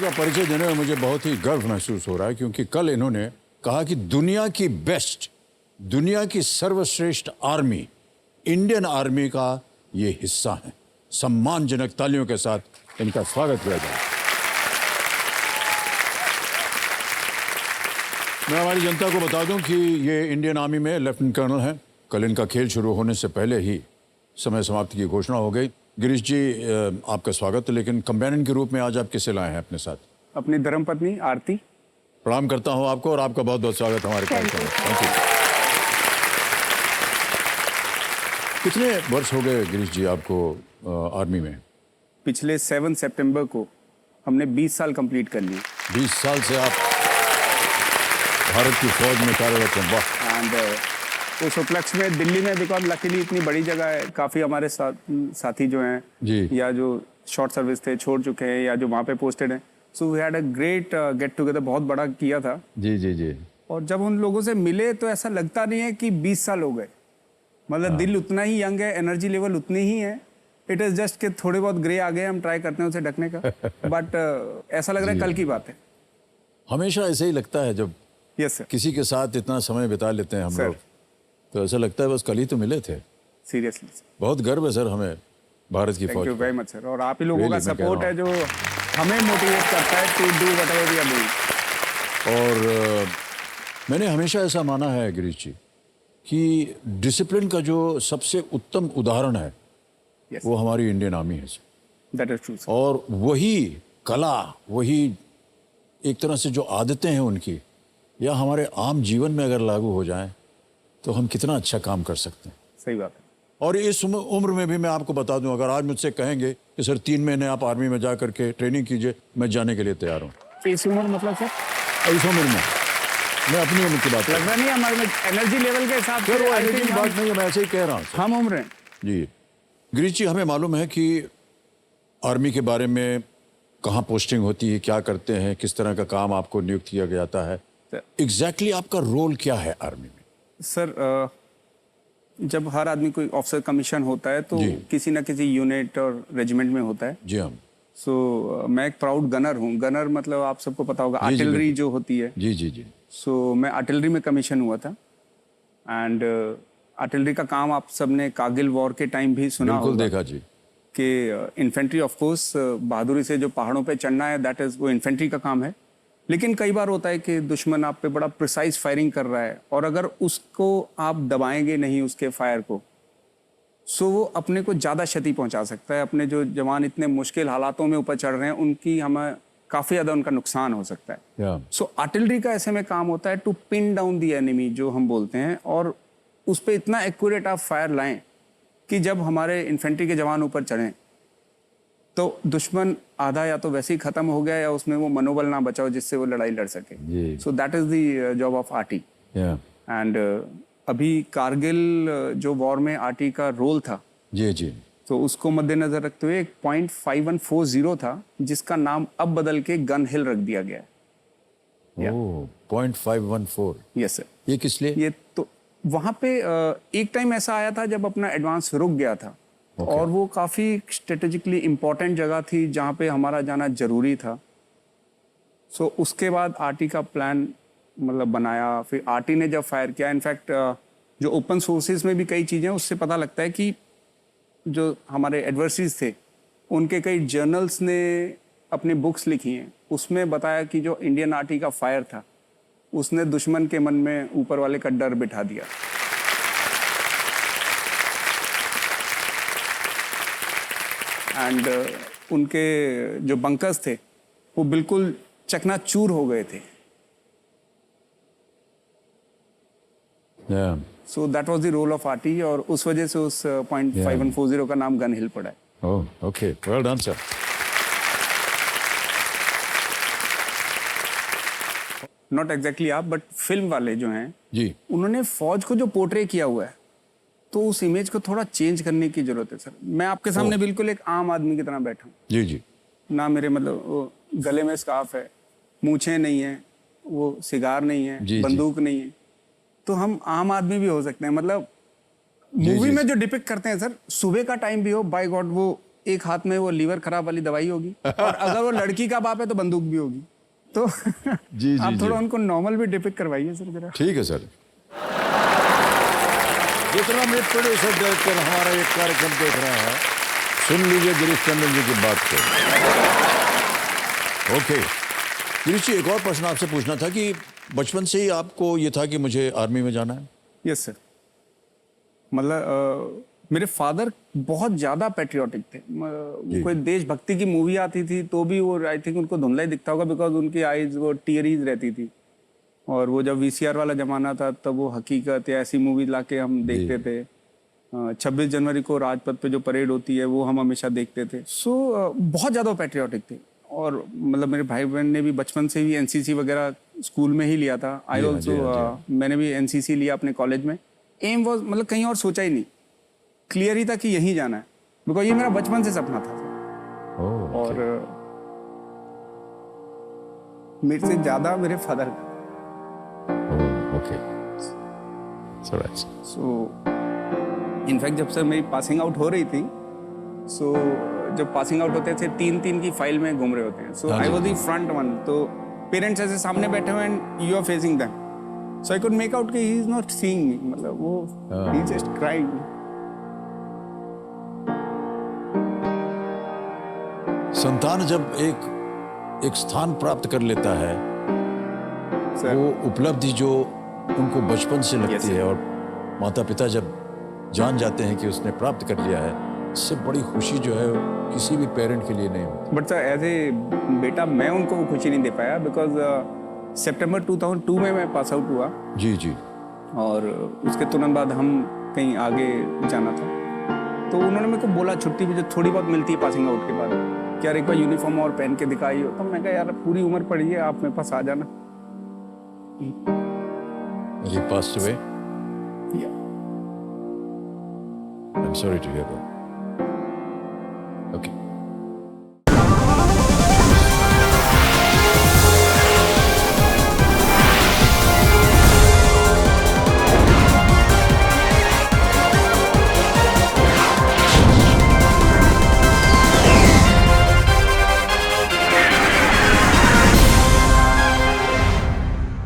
का परिचय देने में मुझे बहुत ही गर्व महसूस हो रहा है, क्योंकि कल इन्होंने कहा कि दुनिया की बेस्ट, दुनिया की सर्वश्रेष्ठ आर्मी, इंडियन आर्मी का ये हिस्सा है। सम्मानजनक तालियों के साथ इनका स्वागत किया जाए। मैं हमारी जनता को बता दूं कि ये इंडियन आर्मी में लेफ्टिनेंट कर्नल हैं। कल इनका खेल शुरू होने से पहले ही समय समाप्ति की घोषणा हो गई। गिरीश जी, आपका स्वागत। लेकिन कंपेनियन के रूप में आज आप किसे लाए हैं अपने साथ? अपनी धर्मपत्नी आरती। प्रणाम करता हूं आपको और आपका बहुत बहुत स्वागत हमारे कार्यक्रम में। Thank you. कितने वर्ष हो गए गिरीश जी आपको आर्मी में? पिछले 7 सितंबर को हमने 20 साल कंप्लीट कर लिए। 20 साल से आप भारत की फौज में कार्यरत हैं। वाह। एंड उस उपलक्ष्य में दिल्ली में, बिकॉज लकीली इतनी बड़ी जगह है, काफ़ी हमारे साथी जो हैं जी, या जो शॉर्ट सर्विस थे छोड़ चुके हैं या जो वहाँ पे पोस्टेड हैं, so we had a great get together, बहुत बड़ा किया था। जी जी जी। और जब उन लोगों से मिले तो ऐसा लगता नहीं है कि 20 साल हो गए। मतलब दिल उतना ही यंग है, एनर्जी लेवल उतनी ही है। इट इज़ जस्ट कि थोड़े बहुत ग्रे आ गए, हम ट्राई करते हैं उसे ढकने का। बट ऐसा लग रहा है कल की बात है। हमेशा ऐसे ही लगता है जब यस सर। किसी के साथ इतना समय बिता लेते हैं हम लोग, तो ऐसा लगता है बस कल ही तो मिले थे। सीरियसली बहुत गर्व है सर हमें भारत की फौज। Thank you very much sir. और आप ही लोगों का Really, मैं कह सपोर्ट रहा है जो हमें मोटिवेट करता है to do whatever we are doing. और मैंने हमेशा ऐसा माना है गिरीश जी कि डिसिप्लिन का जो सबसे उत्तम उदाहरण है Yes. वो हमारी इंडियन आर्मी है। That is true sir. और वही कला, वही एक तरह से जो आदतें हैं उनकी, या हमारे आम जीवन में अगर लागू हो जाएं तो हम कितना अच्छा काम कर सकते हैं। सही बात है। और इस उम्र में भी मैं आपको बता दूं, अगर आज मुझसे कहेंगे कि सर 3 महीने आप आर्मी में जा करके ट्रेनिंग कीजिए, मैं जाने के लिए तैयार हूँ। इस उम्र मतलब सर इस उम्र में, मैं अपनी उम्र की बात कर लग रहा नहीं है हमारे में एनर्जी लेवल के हिसाब सर, वो से एनर्जी की बात नहीं है, मैं ऐसे ही कह रहा हूँ सर। हम उम्र हैं। जी गिरीश जी, हमें मालूम है कि आर्मी के बारे में कहाँ पोस्टिंग होती है, क्या करते हैं, किस तरह का काम आपको नियुक्त किया जाता है। एग्जैक्टली आपका रोल क्या है आर्मी में? सर जब हर आदमी कोई ऑफिसर कमीशन होता है तो जी। किसी ना किसी यूनिट और रेजिमेंट में होता है। जी हम। सो मैं एक प्राउड गनर हूँ। गनर मतलब आप सबको पता होगा, जी, जी, आर्टिलरी बिल्कुल। जो होती है। जी जी जी। सो मैं आर्टिलरी में कमीशन हुआ था। एंड आर्टिलरी का काम आप सबने कारगिल वॉर के टाइम भी सुना बिल्कुल होगा देखा जी। कि इन्फेंट्री ऑफ कोर्स बहादुरी से जो पहाड़ों पे चढ़ना है, दैट इज वो इन्फेंट्री का काम है। लेकिन कई बार होता है कि दुश्मन आप पे बड़ा प्रिसाइज फायरिंग कर रहा है और अगर उसको आप दबाएंगे नहीं उसके फायर को, सो वो अपने को ज़्यादा क्षति पहुंचा सकता है। अपने जो जवान इतने मुश्किल हालातों में ऊपर चढ़ रहे हैं उनकी हमें काफ़ी ज़्यादा उनका नुकसान हो सकता है। या सो आर्टिलरी का ऐसे में काम होता है to pin down the enemy जो हम बोलते हैं, और उस पर इतना एक्यूरेट आप फायर लाएं कि जब हमारे इन्फेंट्री के जवान ऊपर चढ़ें तो दुश्मन आधा या तो वैसे ही खत्म हो गया या उसमें वो मनोबल ना बचाओ जिससे वो लड़ाई लड़ सके। जी। So that is the job of RT. या एंड अभी कारगिल जो वॉर में आरटी का रोल था, जी जी। तो उसको मद्देनजर रखते हुए एक .5140 था जिसका नाम अब बदल के गन हिल रख दिया गया है। ओह, 0.514। Yes sir. ये किस लिए? ये तो वहाँ पे एक टाइम ऐसा आया था जब अपना एडवांस रुक गया था। और वो काफ़ी स्ट्रेटेजिकली इम्पोर्टेंट जगह थी जहाँ पे हमारा जाना जरूरी था। सो उसके बाद आरटी का प्लान मतलब बनाया, फिर आरटी ने जब फायर किया, इनफैक्ट जो ओपन सोर्सेज में भी कई चीज़ें उससे पता लगता है कि जो हमारे एडवर्सरीज थे उनके कई जर्नल्स ने अपनी बुक्स लिखी हैं, उसमें बताया कि जो इंडियन आरटी का फायर था उसने दुश्मन के मन में ऊपर वाले का डर बिठा दिया। एंड उनके जो बंकर्स थे वो बिल्कुल चकनाचूर हो गए थे। या so that was the role of RT और उस वजह से उस .5140 का नाम गन हिल पड़ा है। Oh okay, well done sir. Not exactly आप, बट फिल्म वाले जो हैं जी उन्होंने फौज को जो पोर्ट्रे किया हुआ है तो उस इमेज को थोड़ा चेंज करने की जरूरत है सर। मैं आपके सामने बिल्कुल एक आम आदमी की तरह बैठा हूँ। जी जी। ना मेरे मतलब वो गले में स्कार्फ है, मूछें नहीं है, वो सिगार नहीं है, जी, बंदूक नहीं है, तो हम आम आदमी भी हो सकते हैं। मतलब जी, मूवी जी, में जो डिपिक्ट करते हैं सर, सुबह का टाइम भी हो, बाय गॉड वो एक हाथ में वो लीवर खराब वाली दवाई होगी और अगर वो लड़की का बाप है तो बंदूक भी होगी। तो जी, आप थोड़ा जी। उनको नॉर्मल भी डिपिक्ट करवाइए सर जरा। ठीक है सर। जितना मेरे प्रोड्यूसर डायरेक्टर हमारा ये कार्यक्रम देख रहा है, सुन लीजिए गिरीश टंडन जी की बात को। ओके गिरीश जी, एक और प्रश्न आपसे पूछना था कि बचपन से ही आपको ये था कि मुझे आर्मी में जाना है? Yes sir. मतलब मेरे फादर बहुत ज्यादा पैट्रियोटिक थे। वो कोई देशभक्ति की मूवी आती थी तो भी वो आई थिंक उनको धुंधला ही दिखता होगा, बिकॉज उनकी आईज वो टीयरीज रहती थी। और वो जब वीसीआर वाला जमाना था तब वो हकीकत या ऐसी मूवी लाके हम देखते थे। 26 जनवरी को राजपथ पे जो परेड होती है वो हम हमेशा देखते थे। सो बहुत ज़्यादा पैट्रियोटिक थे। और मतलब मेरे भाई बहन ने भी बचपन से ही एनसीसी वगैरह स्कूल में ही लिया था। आई ऑल्सो मैंने भी एनसीसी लिया अपने कॉलेज में। एम वॉज मतलब कहीं और सोचा ही नहीं, क्लियर ही था कि यहीं जाना है, बिकॉज ये मेरा बचपन से सपना था। और मेरे से ज़्यादा मेरे फादर का। ओके सो इनफैक्ट जब से मेरी पासिंग आउट हो रही थी, सो जब पासिंग आउट होते थे 3-3 की फाइल में घूम रहे होते हैं। So I was the front one. तो पेरेंट्स ऐसे सामने बैठे हुए and you are facing them, so I could make out कि he is not seeing me. मतलब वो ही जस्ट क्राइंग। संतान जब एक स्थान प्राप्त कर लेता है, सर वो उपलब्धि जो उनको बचपन से लगती Yes, है और माता पिता जब जान जाते हैं कि उसने प्राप्त कर लिया है, इससे बड़ी खुशी जो है किसी भी पेरेंट के लिए नहीं होती। बट सर एज ए बेटा मैं उनको वो खुशी नहीं दे पाया, बिकॉज सितंबर 2002 में मैं पास आउट हुआ जी जी। और उसके तुरंत बाद हम कहीं आगे जाना था। तो उन्होंने मेरे को बोला छुट्टी भी जो थोड़ी बहुत मिलती है पासिंग आउट के बाद, कि यार एक बार यूनिफॉर्म और पहन के दिखाई हो। तो मैं कहा यार पूरी उम्र पड़ी है, आप मेरे पास आ जाना। He passed away. Yeah. I'm sorry to hear that. Okay.